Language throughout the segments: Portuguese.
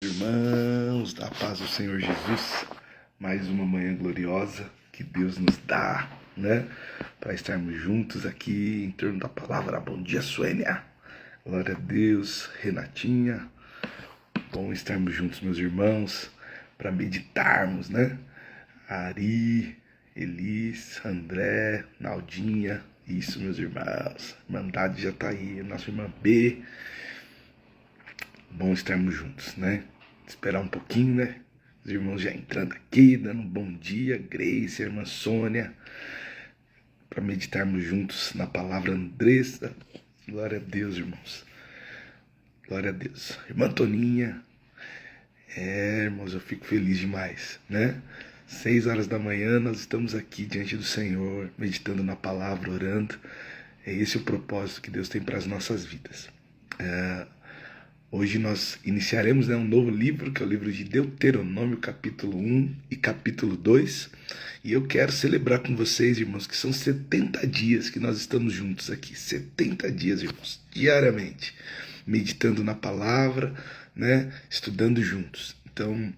Irmãos, da paz do Senhor Jesus, mais uma manhã gloriosa que Deus nos dá, né? Para estarmos juntos aqui em torno da palavra. Bom dia, Suênia. Glória a Deus, Renatinha. Bom estarmos juntos, meus irmãos, para meditarmos, né? Ari, Elis, André, Naldinha. Isso, meus irmãos. A Irmandade já tá aí, nossa irmã B. Bom estarmos juntos, né? Esperar um pouquinho, né? Os irmãos já entrando aqui, dando um bom dia. Grace, a irmã Sônia, para meditarmos juntos na palavra. Andressa. Glória a Deus, irmãos. Glória a Deus. Irmã Toninha. Irmãos, eu fico feliz demais, né? 6 horas da manhã nós estamos aqui diante do Senhor, meditando na palavra, orando. É esse o propósito que Deus tem para as nossas vidas. Hoje nós iniciaremos, um novo livro, que é o livro de Deuteronômio, capítulo 1 e capítulo 2. E eu quero celebrar com vocês, irmãos, que são 70 dias que nós estamos juntos aqui. 70 dias, irmãos, diariamente, meditando na palavra, né? Estudando juntos. Então,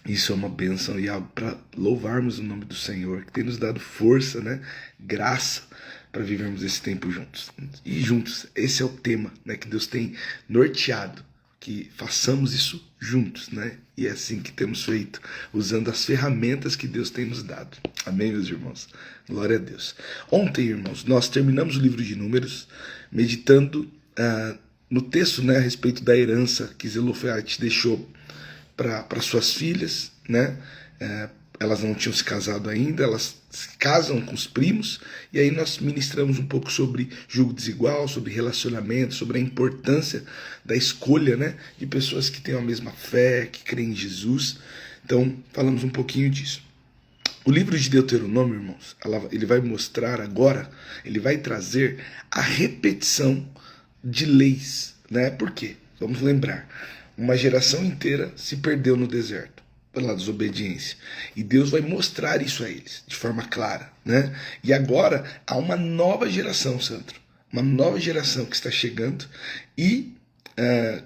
isso é uma bênção e algo para louvarmos o nome do Senhor, que tem nos dado força, né? Graça para vivermos esse tempo juntos. E juntos, esse é o tema, né, que Deus tem norteado, que façamos isso juntos, né? E é assim que temos feito, usando as ferramentas que Deus tem nos dado. Amém, meus irmãos? Glória a Deus. Ontem, irmãos, nós terminamos o livro de Números, meditando no texto, né, a respeito da herança que Zelofehad deixou para suas filhas, né? Elas não tinham se casado ainda, elas se casam com os primos, e aí nós ministramos um pouco sobre julgo desigual, sobre relacionamento, sobre a importância da escolha, né, de pessoas que têm a mesma fé, que creem em Jesus. Então, falamos um pouquinho disso. O livro de Deuteronômio, irmãos, ele vai mostrar agora, ele vai trazer a repetição de leis, né? Por quê? Vamos lembrar. Uma geração inteira se perdeu no deserto pela desobediência. E Deus vai mostrar isso a eles de forma clara, né? E agora há uma nova geração, Sandro. Uma nova geração que está chegando e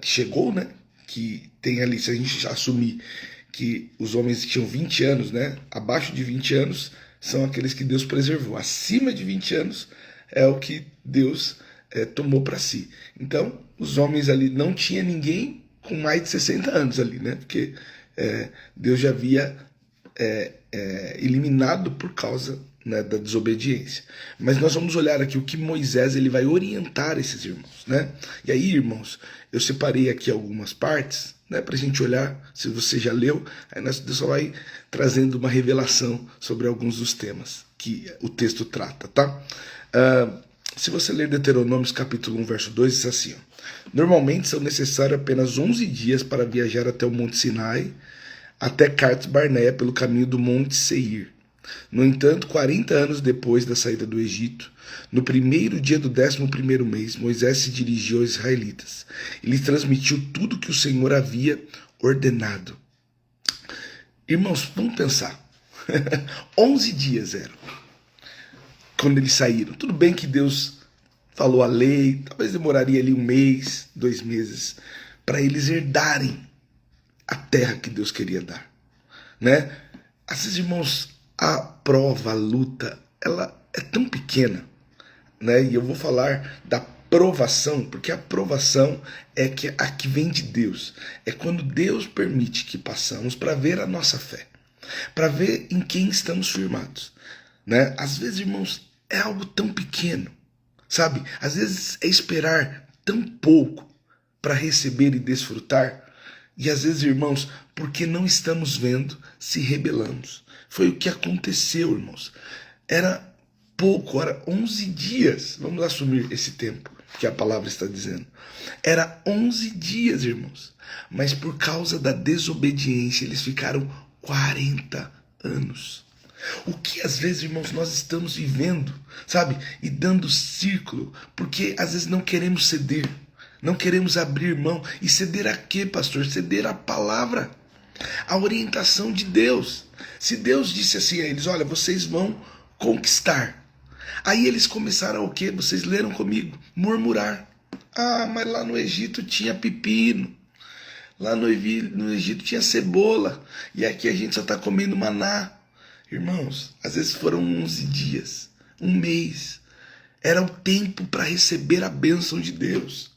que chegou, né? Que tem ali, se a gente já assumir que os homens tinham 20 anos, né? Abaixo de 20 anos são aqueles que Deus preservou. Acima de 20 anos é o que Deus tomou para si. Então, os homens ali, não tinha ninguém com mais de 60 anos ali, né? Porque Deus já havia eliminado por causa, né, da desobediência. Mas nós vamos olhar aqui o que Moisés ele vai orientar esses irmãos, né? E aí, irmãos, eu separei aqui algumas partes, né, para a gente olhar. Se você já leu, aí Deus só vai trazendo uma revelação sobre alguns dos temas que o texto trata, tá? Se você ler Deuteronômio capítulo 1, verso 2, diz assim: normalmente são necessários apenas 11 dias para viajar até o Monte Sinai, até Cades Barneia, pelo caminho do Monte Seir. No entanto, 40 anos depois da saída do Egito, no primeiro dia do 11º mês, Moisés se dirigiu aos israelitas e lhes transmitiu tudo que o Senhor havia ordenado. Irmãos, vamos pensar. 11 dias eram quando eles saíram. Tudo bem que Deus falou a lei, talvez demoraria ali 1 mês, 2 meses, para eles herdarem a terra que Deus queria dar, né? Às vezes, irmãos, a prova, a luta, ela é tão pequena, né? E eu vou falar da provação, porque a provação é a que vem de Deus. É quando Deus permite que passamos para ver a nossa fé, para ver em quem estamos firmados, né? Às vezes, irmãos, é algo tão pequeno, sabe? Às vezes é esperar tão pouco para receber e desfrutar. E às vezes, irmãos, porque não estamos vendo, se rebelamos. Foi o que aconteceu, irmãos. Era pouco, era 11 dias. Vamos assumir esse tempo que a palavra está dizendo. Era 11 dias, irmãos. Mas por causa da desobediência, eles ficaram 40 anos. O que às vezes, irmãos, nós estamos vivendo, sabe? E dando círculo, porque às vezes não queremos ceder. Não queremos abrir mão. E ceder a quê, pastor? Ceder a palavra, a orientação de Deus. Se Deus disse assim a eles: olha, vocês vão conquistar. Aí eles começaram o quê? Vocês leram comigo? Murmurar. Ah, mas lá no Egito tinha pepino. Lá no Egito tinha cebola. E aqui a gente só está comendo maná. Irmãos, às vezes foram 11 dias, um mês. Era o tempo para receber a bênção de Deus.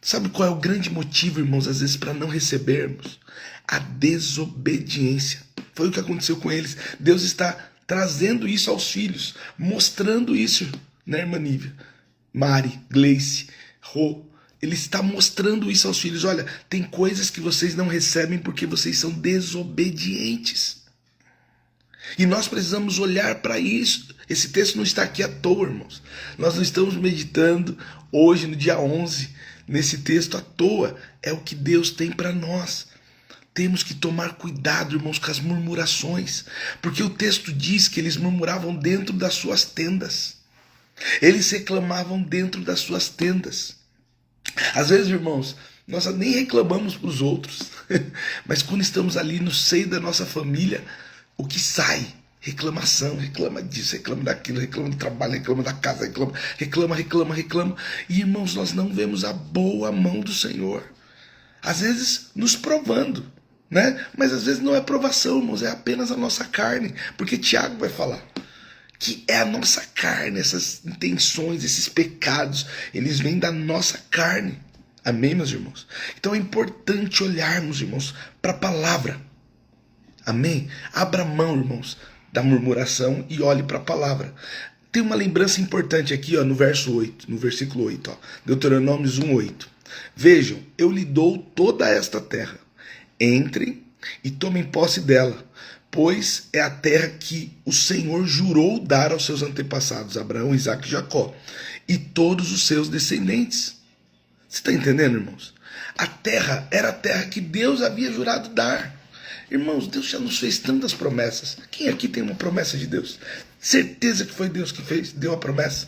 Sabe qual é o grande motivo, irmãos, às vezes, para não recebermos? A desobediência. Foi o que aconteceu com eles. Deus está trazendo isso aos filhos, mostrando isso, né, irmã Nívia? Mari, Gleice, Rô. Ele está mostrando isso aos filhos. Olha, tem coisas que vocês não recebem porque vocês são desobedientes. E nós precisamos olhar para isso. Esse texto não está aqui à toa, irmãos. Nós não estamos meditando hoje, no dia 11, nesse texto à toa. É o que Deus tem para nós. Temos que tomar cuidado, irmãos, com as murmurações. Porque o texto diz que eles murmuravam dentro das suas tendas. Eles reclamavam dentro das suas tendas. Às vezes, irmãos, nós nem reclamamos para os outros. Mas quando estamos ali no seio da nossa família, o que sai? Reclamação, reclama disso, reclama daquilo, reclama do trabalho, reclama da casa, reclama. E, irmãos, nós não vemos a boa mão do Senhor. Às vezes nos provando, né? Mas às vezes não é provação, irmãos, é apenas a nossa carne. Porque Tiago vai falar que é a nossa carne, essas intenções, esses pecados, eles vêm da nossa carne. Amém, meus irmãos? Então é importante olharmos, irmãos, para a palavra. Amém? Abra mão, irmãos, da murmuração e olhe para a palavra. Tem uma lembrança importante aqui, ó, no versículo 8, ó, Deuteronômios 1:8. Vejam, eu lhe dou toda esta terra. Entrem e tomem posse dela, pois é a terra que o Senhor jurou dar aos seus antepassados, Abraão, Isaque e Jacó, e todos os seus descendentes. Você está entendendo, irmãos? A terra era a terra que Deus havia jurado dar. Irmãos, Deus já nos fez tantas promessas. Quem aqui tem uma promessa de Deus? Certeza que foi Deus que fez, deu a promessa.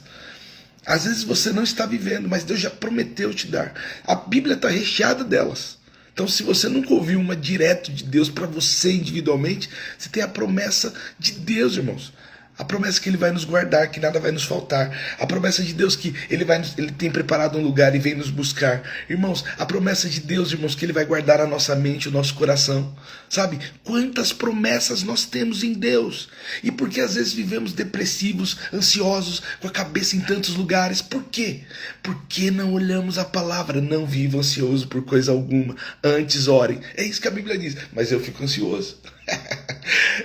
Às vezes você não está vivendo, mas Deus já prometeu te dar. A Bíblia está recheada delas. Então, se você nunca ouviu uma direto de Deus para você individualmente, você tem a promessa de Deus, irmãos. A promessa que Ele vai nos guardar, que nada vai nos faltar. A promessa de Deus que Ele tem preparado um lugar e vem nos buscar. Irmãos, a promessa de Deus, irmãos, que Ele vai guardar a nossa mente, o nosso coração. Sabe? Quantas promessas nós temos em Deus. E por que às vezes vivemos depressivos, ansiosos, com a cabeça em tantos lugares? Por quê? Porque não olhamos a palavra. Não viva ansioso por coisa alguma. Antes orem. É isso que a Bíblia diz. Mas eu fico ansioso.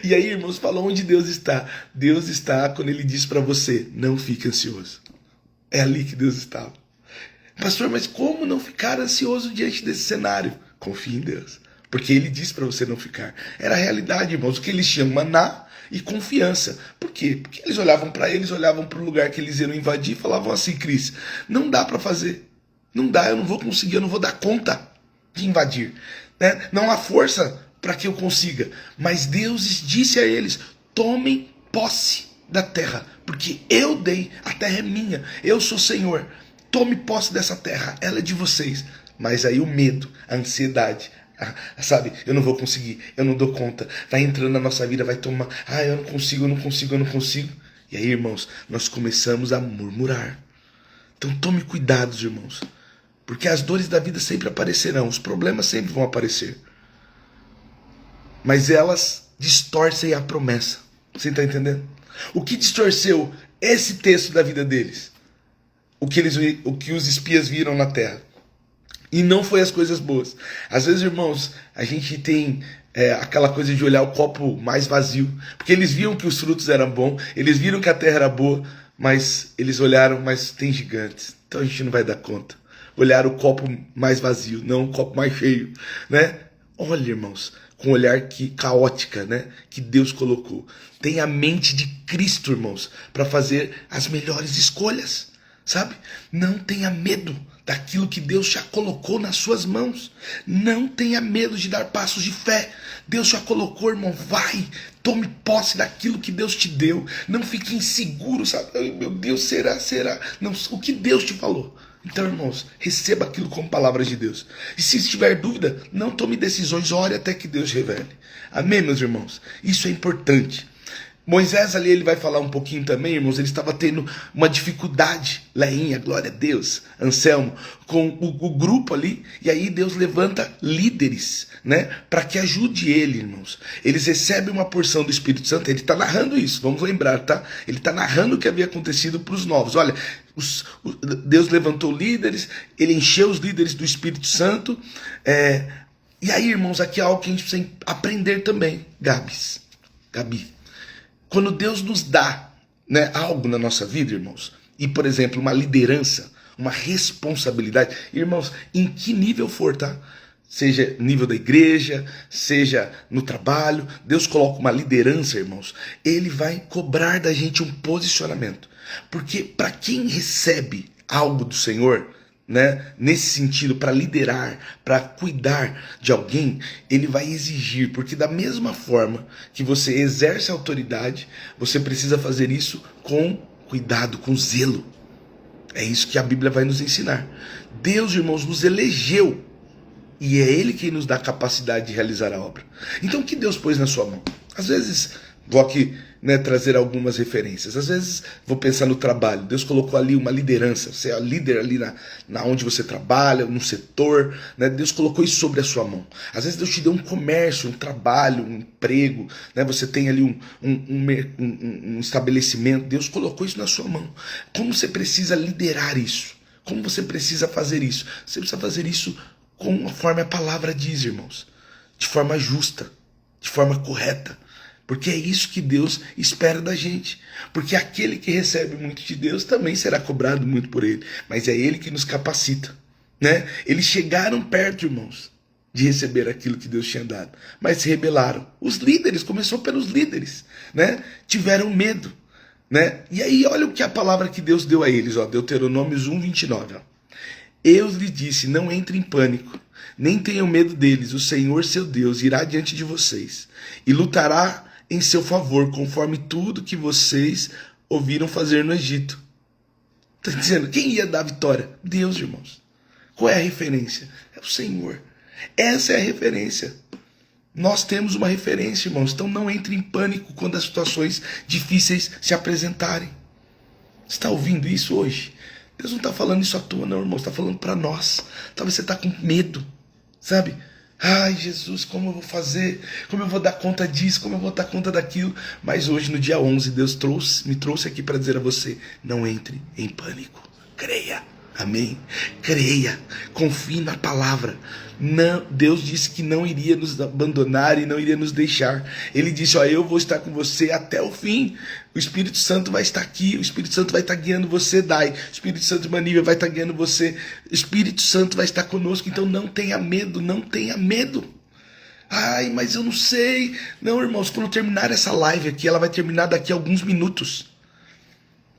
E aí, irmãos, fala onde Deus está. Deus está quando Ele diz para você, não fique ansioso. É ali que Deus está. Pastor, mas como não ficar ansioso diante desse cenário? Confie em Deus, porque Ele diz para você não ficar. Era a realidade, irmãos, o que eles tinham, maná e confiança. Por quê? Porque eles olhavam para eles, olhavam para o lugar que eles iam invadir e falavam assim, Cris, não dá para fazer. Não dá, eu não vou conseguir, eu não vou dar conta de invadir. Né? Não há força para que eu consiga. Mas Deus disse a eles, tomem posse da terra, porque eu dei, a terra é minha, eu sou Senhor. Tome posse dessa terra, ela é de vocês. Mas aí o medo, a ansiedade, sabe, eu não vou conseguir, eu não dou conta, vai entrando na nossa vida, vai tomar, eu não consigo. E aí, irmãos, nós começamos a murmurar. Então tome cuidado, irmãos, porque as dores da vida sempre aparecerão, os problemas sempre vão aparecer. Mas elas distorcem a promessa. Você está entendendo? O que distorceu esse texto da vida deles? O que os espias viram na terra. E não foi as coisas boas. Às vezes, irmãos, a gente tem aquela coisa de olhar o copo mais vazio. Porque eles viam que os frutos eram bons, eles viram que a terra era boa, mas eles olharam, mas tem gigantes. Então a gente não vai dar conta. Olhar o copo mais vazio, não o copo mais cheio, né? Olha, irmãos, com o olhar caótica, né, que Deus colocou. Tenha a mente de Cristo, irmãos, para fazer as melhores escolhas, sabe? Não tenha medo daquilo que Deus já colocou nas suas mãos. Não tenha medo de dar passos de fé. Deus já colocou, irmão, vai, tome posse daquilo que Deus te deu. Não fique inseguro, sabe? Ai, meu Deus, será? Não, o que Deus te falou. Então, irmãos, receba aquilo como palavras de Deus. E se estiver dúvida, não tome decisões, ore até que Deus revele. Amém, meus irmãos? Isso é importante. Moisés ali, ele vai falar um pouquinho também, irmãos, ele estava tendo uma dificuldade, Leinha, glória a Deus, Anselmo, com o grupo ali, e aí Deus levanta líderes, né, para que ajude ele, irmãos. Eles recebem uma porção do Espírito Santo, ele está narrando isso, vamos lembrar, tá? Ele está narrando o que havia acontecido para os novos. Olha, Deus levantou líderes, ele encheu os líderes do Espírito Santo, e aí, irmãos, aqui é algo que a gente precisa aprender também, Gabi. Quando Deus nos dá, né, algo na nossa vida, irmãos, e, por exemplo, uma liderança, uma responsabilidade, irmãos, em que nível for, tá? Seja nível da igreja, seja no trabalho, Deus coloca uma liderança, irmãos, ele vai cobrar da gente um posicionamento. Porque para quem recebe algo do Senhor, né, nesse sentido, para liderar, para cuidar de alguém, ele vai exigir, porque da mesma forma que você exerce a autoridade, você precisa fazer isso com cuidado, com zelo. É isso que a Bíblia vai nos ensinar. Deus, irmãos, nos elegeu e é Ele quem nos dá a capacidade de realizar a obra. Então o que Deus pôs na sua mão? Às vezes, vou aqui, né, trazer algumas referências. Às vezes vou pensar no trabalho. Deus colocou ali uma liderança. Você é líder ali na onde você trabalha, no setor. Né? Deus colocou isso sobre a sua mão. Às vezes Deus te deu um comércio, um trabalho, um emprego. Né? Você tem ali um estabelecimento. Deus colocou isso na sua mão. Como você precisa liderar isso? Como você precisa fazer isso? Você precisa fazer isso conforme a palavra diz, irmãos. De forma justa, de forma correta. Porque é isso que Deus espera da gente. Porque aquele que recebe muito de Deus também será cobrado muito por Ele. Mas é Ele que nos capacita. Né? Eles chegaram perto, irmãos, de receber aquilo que Deus tinha dado. Mas se rebelaram. Os líderes, começou pelos líderes. Né? Tiveram medo. Né? E aí olha o que a palavra que Deus deu a eles. Ó, Deuteronômios 1:29. Eu lhes disse, não entre em pânico. Nem tenham medo deles. O Senhor, seu Deus, irá diante de vocês. E lutará em seu favor, conforme tudo que vocês ouviram fazer no Egito. Está dizendo, quem ia dar a vitória? Deus, irmãos. Qual é a referência? É o Senhor. Essa é a referência. Nós temos uma referência, irmãos. Então não entre em pânico quando as situações difíceis se apresentarem. Você está ouvindo isso hoje? Deus não está falando isso à toa, não, irmãos. Está falando para nós. Talvez você está com medo, sabe? Ai, Jesus, como eu vou fazer? Como eu vou dar conta disso? Como eu vou dar conta daquilo? Mas hoje, no dia 11, Deus me trouxe aqui para dizer a você, não entre em pânico. Creia. Amém? Creia. Confie na palavra. Não, Deus disse que não iria nos abandonar e não iria nos deixar. Ele disse, ó, eu vou estar com você até o fim. O Espírito Santo vai estar aqui. O Espírito Santo vai estar guiando você, Dai. O Espírito Santo de Manília vai estar guiando você. O Espírito Santo vai estar conosco. Então não tenha medo, não tenha medo. Ai, mas eu não sei. Não, irmãos, quando terminar essa live aqui, ela vai terminar daqui a alguns minutos.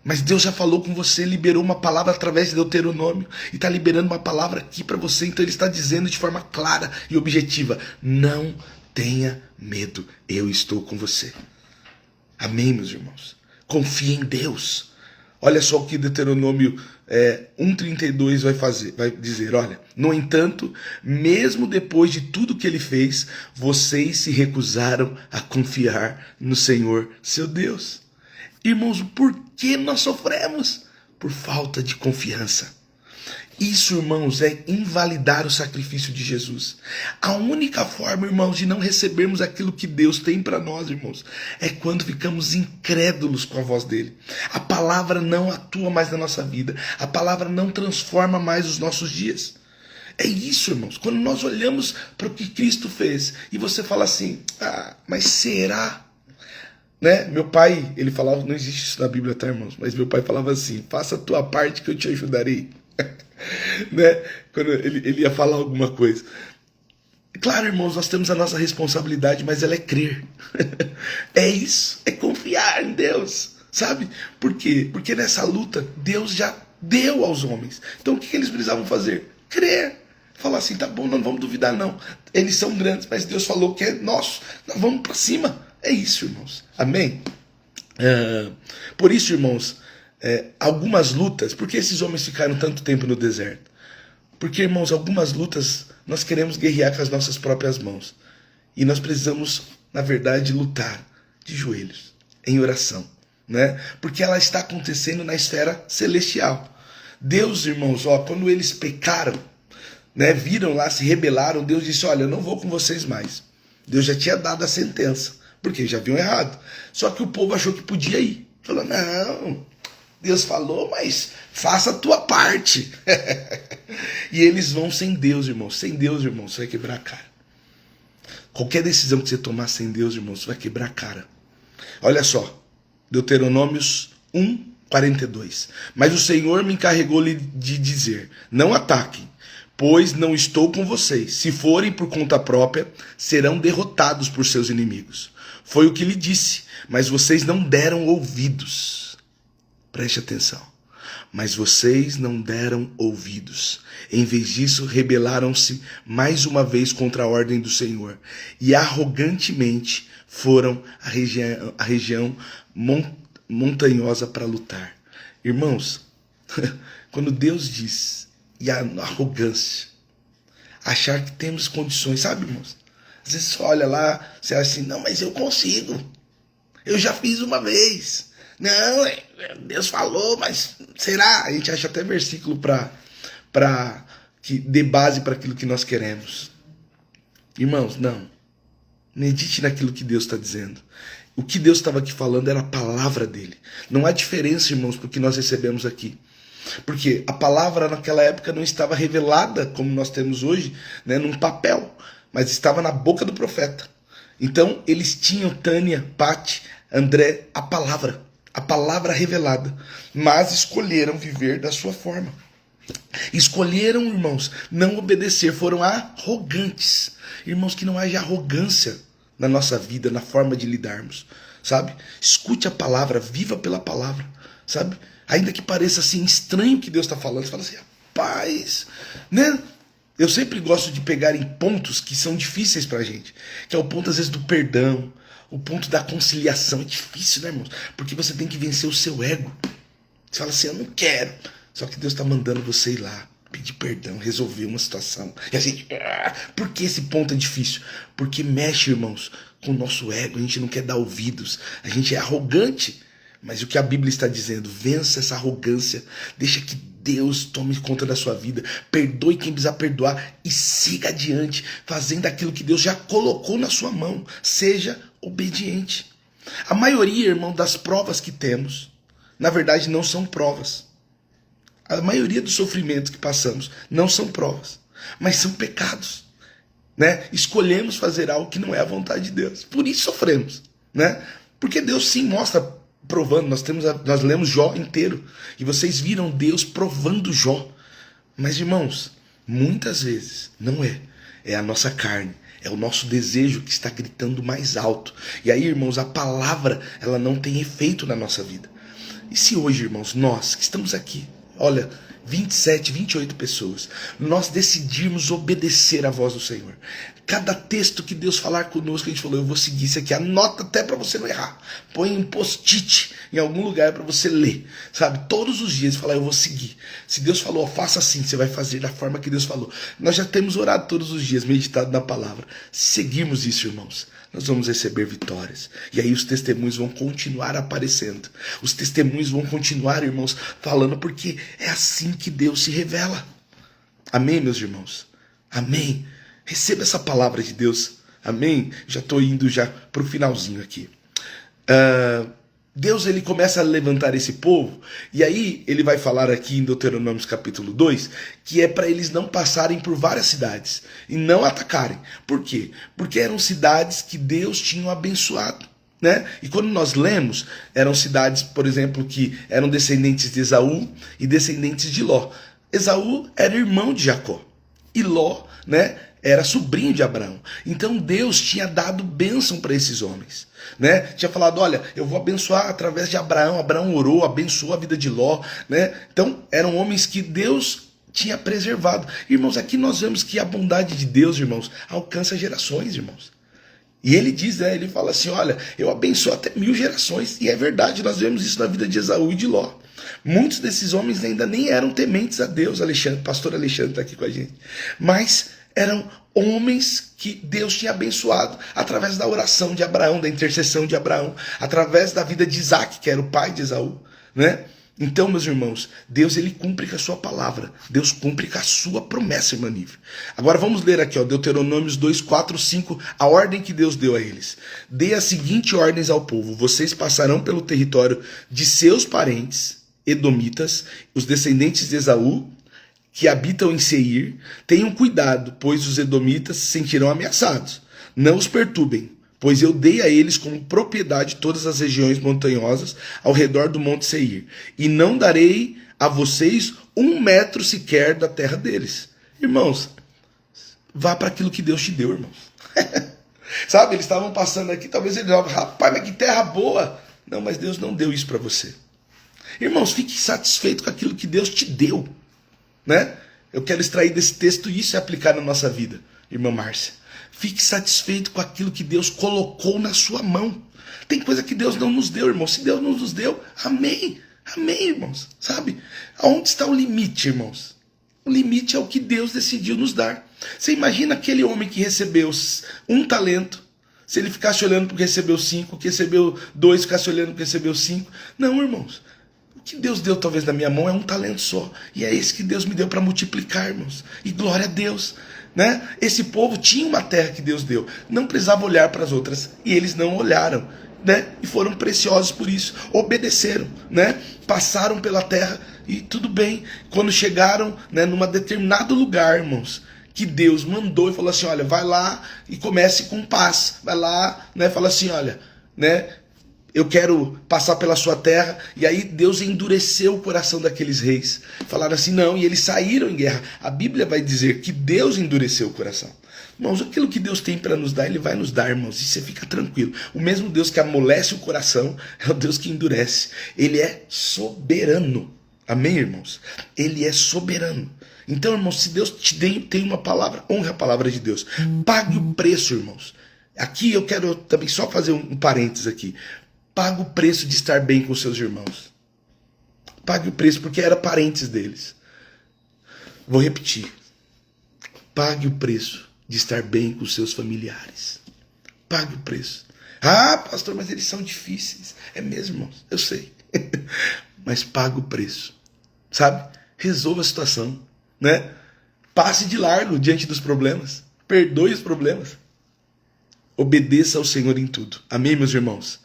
Mas Deus já falou com você, liberou uma palavra através de Deuteronômio e está liberando uma palavra aqui para você. Então Ele está dizendo de forma clara e objetiva, não tenha medo, eu estou com você. Amém, meus irmãos? Confie em Deus. Olha só o que Deuteronômio 1:32 vai dizer, olha, no entanto, mesmo depois de tudo que Ele fez, vocês se recusaram a confiar no Senhor, seu Deus. Irmãos, por que nós sofremos? Por falta de confiança. Isso, irmãos, é invalidar o sacrifício de Jesus. A única forma, irmãos, de não recebermos aquilo que Deus tem para nós, irmãos, é quando ficamos incrédulos com a voz dele. A palavra não atua mais na nossa vida. A palavra não transforma mais os nossos dias. É isso, irmãos. Quando nós olhamos para o que Cristo fez e você fala assim, mas será? Né? Meu pai, ele falava, não existe isso na Bíblia, tá, irmãos? Mas meu pai falava assim, faça a tua parte que eu te ajudarei. Né? Quando ele ia falar alguma coisa. Claro, irmãos, nós temos a nossa responsabilidade, mas ela é crer. É isso, é confiar em Deus, sabe? Por quê? Porque nessa luta, Deus já deu aos homens. Então o que eles precisavam fazer? Crer. Falar assim, tá bom, não vamos duvidar não. Eles são grandes, mas Deus falou que é nosso. Nós vamos para cima. É isso, irmãos. Amém? Por isso, irmãos, algumas lutas, por que esses homens ficaram tanto tempo no deserto? Porque, irmãos, algumas lutas nós queremos guerrear com as nossas próprias mãos. E nós precisamos, na verdade, lutar de joelhos. em oração, né? Porque ela está acontecendo na esfera celestial. Deus, irmãos, quando eles pecaram, né, viram lá, se rebelaram, Deus disse, olha, eu não vou com vocês mais. Deus já tinha dado a sentença, porque já haviam errado. Só que o povo achou que podia ir. Falou, não, Deus falou, mas faça a tua parte. E eles vão sem Deus, irmãos. Sem Deus, irmãos, você vai quebrar a cara. Qualquer decisão que você tomar sem Deus, irmãos, você vai quebrar a cara. Olha só, Deuteronômios 1:42. Mas o Senhor me encarregou-lhe de dizer, não ataquem, pois não estou com vocês. Se forem por conta própria, serão derrotados por seus inimigos. Foi o que lhe disse, mas vocês não deram ouvidos. Preste atenção. Mas vocês não deram ouvidos. Em vez disso, rebelaram-se mais uma vez contra a ordem do Senhor e arrogantemente foram à região montanhosa para lutar. Irmãos, quando Deus diz, e a arrogância, achar que temos condições, sabe, irmãos? Às vezes você olha lá, você acha assim, não, mas eu consigo. Eu já fiz uma vez. Não, Deus falou, mas será? A gente acha até versículo para que dê base para aquilo que nós queremos. Irmãos, não. Medite naquilo que Deus está dizendo. O que Deus estava aqui falando era a palavra dele. Não há diferença, irmãos, para o que nós recebemos aqui. Porque a palavra naquela época não estava revelada, como nós temos hoje, né, num papel, mas estava na boca do profeta. Então, eles tinham, Tânia, Pati, André, a palavra revelada, mas escolheram viver da sua forma. Escolheram, irmãos, não obedecer, foram arrogantes. Irmãos, que não haja arrogância na nossa vida, na forma de lidarmos, sabe? Escute a palavra, viva pela palavra, sabe? Ainda que pareça assim estranho o que Deus está falando, você fala assim, rapaz, né? Eu sempre gosto de pegar em pontos que são difíceis pra gente, que é o ponto às vezes do perdão, o ponto da conciliação. É difícil, né, irmãos? Porque você tem que vencer o seu ego. Você fala assim, eu não quero. Só que Deus está mandando você ir lá, pedir perdão, resolver uma situação. E a gente, por que esse ponto é difícil? Porque mexe, irmãos, com o nosso ego. A gente não quer dar ouvidos. A gente é arrogante. Mas o que a Bíblia está dizendo, vença essa arrogância. Deixa que Deus tome conta da sua vida. Perdoe quem precisar perdoar e siga adiante, fazendo aquilo que Deus já colocou na sua mão. Seja obediente. A maioria, irmão, das provas que temos, na verdade, não são provas. A maioria dos sofrimentos que passamos não são provas, mas são pecados, né? Escolhemos fazer algo que não é a vontade de Deus. Por isso sofremos, né? Porque Deus sim mostra provando. Nós lemos Jó inteiro e vocês viram Deus provando Jó. Mas, irmãos, muitas vezes não é. É a nossa carne. É o nosso desejo que está gritando mais alto. E aí, irmãos, a palavra, ela não tem efeito na nossa vida. E se hoje, irmãos, nós que estamos aqui, olha, 27, 28 pessoas, nós decidirmos obedecer à voz do Senhor. Cada texto que Deus falar conosco, a gente falou, eu vou seguir isso aqui, anota até para você não errar. Põe um post-it em algum lugar para você ler, sabe? Todos os dias falar, eu vou seguir. Se Deus falou, faça assim, você vai fazer da forma que Deus falou. Nós já temos orado todos os dias, meditado na palavra. Se seguirmos isso, irmãos, nós vamos receber vitórias. E aí os testemunhos vão continuar aparecendo. Os testemunhos vão continuar, irmãos, falando, porque é assim que Deus se revela. Amém, meus irmãos? Amém. Receba essa palavra de Deus. Amém? Já estou indo já para o finalzinho aqui. Deus, ele começa a levantar esse povo, e aí ele vai falar aqui em Deuteronômio capítulo 2, que é para eles não passarem por várias cidades e não atacarem. Por quê? Porque eram cidades que Deus tinha abençoado, né? E quando nós lemos, eram cidades, por exemplo, que eram descendentes de Esaú e descendentes de Ló. Esaú era irmão de Jacó e Ló, né, era sobrinho de Abraão. Então Deus tinha dado bênção para esses homens, né? Tinha falado, olha, eu vou abençoar através de Abraão. Abraão orou, abençoou a vida de Ló, né? Então eram homens que Deus tinha preservado. Irmãos, aqui nós vemos que a bondade de Deus, irmãos, alcança gerações, irmãos. E ele diz, né, ele fala assim, olha, eu abençoo até 1000 gerações. E é verdade, nós vemos isso na vida de Esaú e de Ló. Muitos desses homens ainda nem eram tementes a Deus. Pastor Alexandre está aqui com a gente. Mas Eram homens que Deus tinha abençoado através da oração de Abraão, da intercessão de Abraão, através da vida de Isaac, que era o pai de Esaú, né? Então, meus irmãos, Deus ele cumpre com a sua palavra. Deus cumpre com a sua promessa, irmã Nívia. Agora vamos ler aqui, ó, Deuteronômios 2, 4, 5, a ordem que Deus deu a eles. Dê as seguintes ordens ao povo: vocês passarão pelo território de seus parentes, edomitas, os descendentes de Esaú, que habitam em Seir. Tenham cuidado, pois os edomitas se sentirão ameaçados. Não os perturbem, pois eu dei a eles como propriedade todas as regiões montanhosas ao redor do monte Seir, e não darei a vocês 1 metro sequer da terra deles. Irmãos, vá para aquilo que Deus te deu, irmãos. Sabe, eles estavam passando aqui, talvez eles digam, rapaz, mas que terra boa. Não, mas Deus não deu isso para você. Irmãos, fique satisfeito com aquilo que Deus te deu, né? Eu quero extrair desse texto isso e aplicar na nossa vida, irmã Márcia. Fique satisfeito com aquilo que Deus colocou na sua mão. Tem coisa que Deus não nos deu, irmãos. Se Deus não nos deu, amém. Amém, irmãos. Sabe? Aonde está o limite, irmãos? O limite é o que Deus decidiu nos dar. Você imagina aquele homem que recebeu 1 talento, se ele ficasse olhando para o que recebeu 5, que recebeu 2, ficasse olhando para o que recebeu 5. Não, irmãos. O que Deus deu talvez na minha mão é 1 talento só. E é esse que Deus me deu para multiplicar, irmãos. E glória a Deus. Né? Esse povo tinha uma terra que Deus deu, não precisava olhar para as outras, e eles não olharam, né? E foram preciosos por isso, obedeceram, né? Passaram pela terra e tudo bem. Quando chegaram, né, numa determinado lugar, irmãos, que Deus mandou e falou assim, olha, vai lá e comece com paz, vai lá, né? Fala assim, olha, né? Eu quero passar pela sua terra. E aí Deus endureceu o coração daqueles reis. Falaram assim, não, e eles saíram em guerra. A Bíblia vai dizer que Deus endureceu o coração. Irmãos, aquilo que Deus tem para nos dar, Ele vai nos dar, irmãos. E você fica tranquilo. O mesmo Deus que amolece o coração é o Deus que endurece. Ele é soberano. Amém, irmãos? Ele é soberano. Então, irmãos, se Deus te tem uma palavra, honre a palavra de Deus. Pague o preço, irmãos. Aqui eu quero também só fazer um parênteses aqui. Pague o preço de estar bem com seus irmãos. Pague o preço, porque era parentes deles. Vou repetir. Pague o preço de estar bem com seus familiares. Pague o preço. Ah, pastor, mas eles são difíceis. É mesmo, irmãos, eu sei. Mas pague o preço. Sabe? Resolva a situação, né? Passe de largo diante dos problemas. Perdoe os problemas. Obedeça ao Senhor em tudo. Amém, meus irmãos?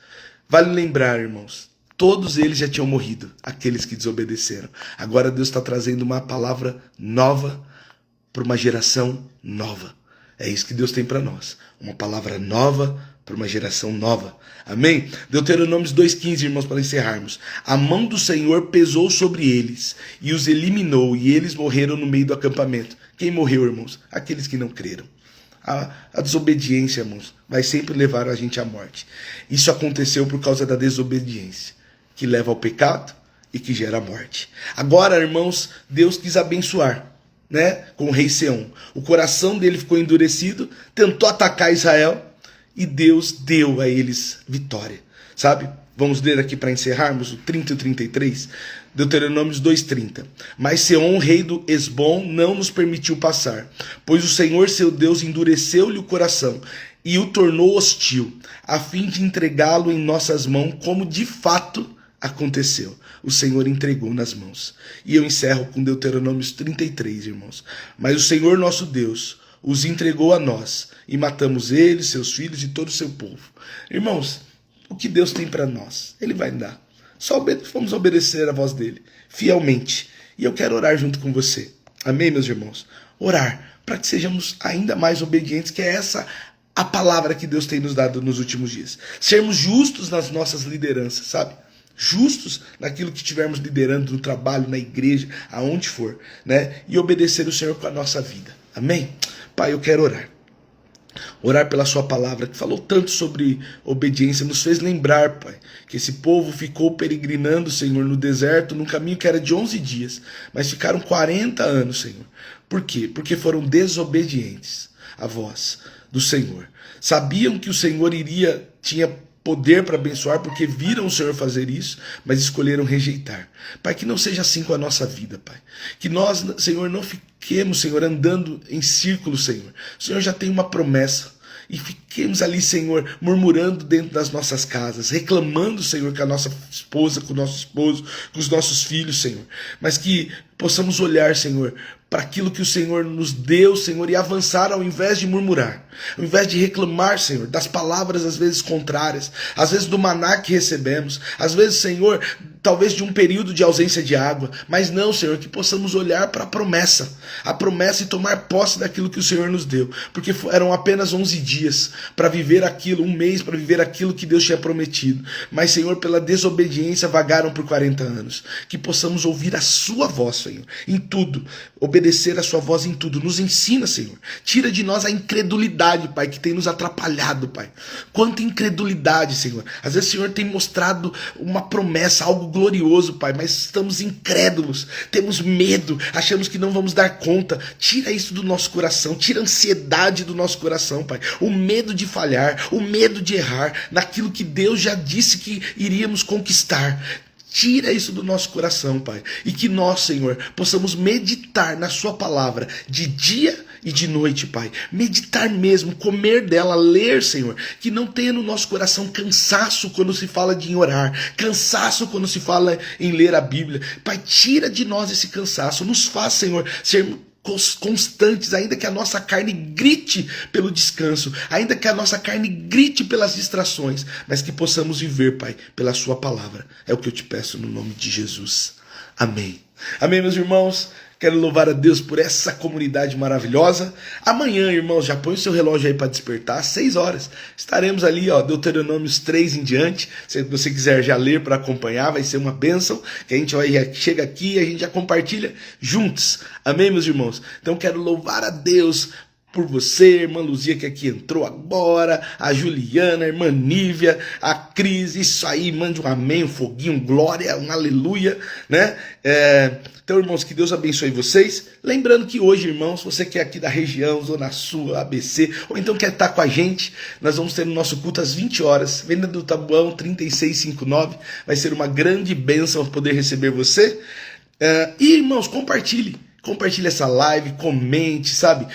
Vale lembrar, irmãos, todos eles já tinham morrido, aqueles que desobedeceram. Agora Deus está trazendo uma palavra nova para uma geração nova. É isso que Deus tem para nós. Uma palavra nova para uma geração nova. Amém? Deuteronômios 2,15, irmãos, para encerrarmos. A mão do Senhor pesou sobre eles e os eliminou, e eles morreram no meio do acampamento. Quem morreu, irmãos? Aqueles que não creram. A desobediência, irmãos, vai sempre levar a gente à morte. Isso aconteceu por causa da desobediência, que leva ao pecado e que gera a morte. Agora, irmãos, Deus quis abençoar, né, com o rei Seom. O coração dele ficou endurecido, tentou atacar Israel e Deus deu a eles vitória. Sabe? Vamos ler aqui para encerrarmos o 30 e o 33. Deuteronômios 2,30. Mas Seom, rei do Esbom, não nos permitiu passar, pois o Senhor seu Deus endureceu-lhe o coração e o tornou hostil, a fim de entregá-lo em nossas mãos, como de fato aconteceu. O Senhor entregou nas mãos. E eu encerro com Deuteronômios 33, irmãos. Mas o Senhor nosso Deus os entregou a nós, e matamos eles, seus filhos e todo o seu povo. Irmãos, o que Deus tem para nós, Ele vai dar. Só vamos obedecer a voz dele, fielmente. E eu quero orar junto com você. Amém, meus irmãos? Orar para que sejamos ainda mais obedientes, que é essa a palavra que Deus tem nos dado nos últimos dias. Sermos justos nas nossas lideranças, sabe? Justos naquilo que estivermos liderando, no trabalho, na igreja, aonde for, né? E obedecer o Senhor com a nossa vida. Amém? Pai, eu quero orar. Orar pela sua palavra, que falou tanto sobre obediência, nos fez lembrar, Pai, que esse povo ficou peregrinando, Senhor, no deserto, num caminho que era de 11 dias, mas ficaram 40 anos, Senhor. Por quê? Porque foram desobedientes à voz do Senhor. Sabiam que o Senhor tinha poder para abençoar, porque viram o Senhor fazer isso, mas escolheram rejeitar. Pai, que não seja assim com a nossa vida, Pai. Que nós, Senhor, não fiquemos, Senhor, andando em círculo, Senhor. O Senhor já tem uma promessa. E fiquemos ali, Senhor, murmurando dentro das nossas casas, reclamando, Senhor, com a nossa esposa, com o nosso esposo, com os nossos filhos, Senhor. Mas que possamos olhar, Senhor, para aquilo que o Senhor nos deu, Senhor, e avançar ao invés de murmurar, ao invés de reclamar, Senhor, das palavras às vezes contrárias, às vezes do maná que recebemos, às vezes, Senhor, talvez de um período de ausência de água, mas não, Senhor, que possamos olhar para a promessa e tomar posse daquilo que o Senhor nos deu, porque eram apenas 11 dias para viver aquilo, um mês para viver aquilo que Deus tinha prometido, mas, Senhor, pela desobediência vagaram por 40 anos, que possamos ouvir a sua voz, Senhor, em tudo, obedecer a sua voz em tudo. Nos ensina, Senhor. Tira de nós a incredulidade, Pai, que tem nos atrapalhado, Pai. Quanta incredulidade, Senhor. Às vezes o Senhor tem mostrado uma promessa, algo glorioso, Pai, mas estamos incrédulos, temos medo, achamos que não vamos dar conta. Tira isso do nosso coração, tira a ansiedade do nosso coração, Pai. O medo de falhar, o medo de errar naquilo que Deus já disse que iríamos conquistar. Tira isso do nosso coração, Pai. E que nós, Senhor, possamos meditar na sua palavra de dia e de noite, Pai. Meditar mesmo, comer dela, ler, Senhor. Que não tenha no nosso coração cansaço quando se fala de orar, cansaço quando se fala em ler a Bíblia. Pai, tira de nós esse cansaço. Nos faz, Senhor, sermos constantes, ainda que a nossa carne grite pelo descanso, ainda que a nossa carne grite pelas distrações, mas que possamos viver, Pai, pela sua palavra. É o que eu te peço no nome de Jesus. Amém. Amém, meus irmãos. Quero louvar a Deus por essa comunidade maravilhosa. Amanhã, irmãos, já põe o seu relógio aí para despertar, às 6 horas. Estaremos ali, ó, Deuteronômios 3 em diante. Se você quiser já ler para acompanhar, vai ser uma bênção. Que a gente chega aqui e a gente já compartilha juntos. Amém, meus irmãos? Então quero louvar a Deus por você, irmã Luzia, que aqui entrou agora, a Juliana, a irmã Nívia, a Cris, isso aí, mande um amém, um foguinho, um glória, um aleluia, né? Então, irmãos, que Deus abençoe vocês. Lembrando que hoje, irmãos, você que é aqui da região, Zona Sul, ABC, ou então quer estar com a gente, nós vamos ter no nosso culto às 20 horas, Venda do Tabuão 3659, vai ser uma grande bênção poder receber você. E, irmãos, compartilhe essa live, comente, sabe?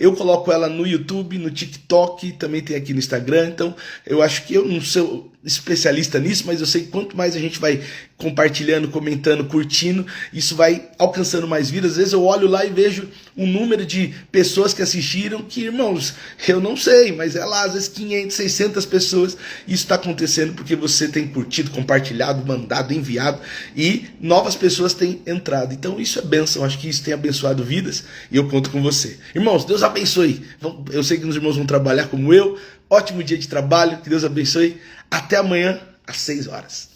Eu coloco ela no YouTube, no TikTok, também tem aqui no Instagram, então eu acho que eu não sou especialista nisso, mas eu sei que quanto mais a gente vai compartilhando, comentando, curtindo, isso vai alcançando mais vidas. Às vezes eu olho lá e vejo um número de pessoas que assistiram, que, irmãos, eu não sei, mas é lá, às vezes 500, 600 pessoas. Isso está acontecendo porque você tem curtido, compartilhado, mandado, enviado, e novas pessoas têm entrado. Então isso é bênção, acho que isso tem abençoado vidas, e eu conto com você. Irmãos, Deus abençoe. Eu sei que os irmãos vão trabalhar como eu. Ótimo dia de trabalho, que Deus abençoe. Até amanhã, às 6 horas.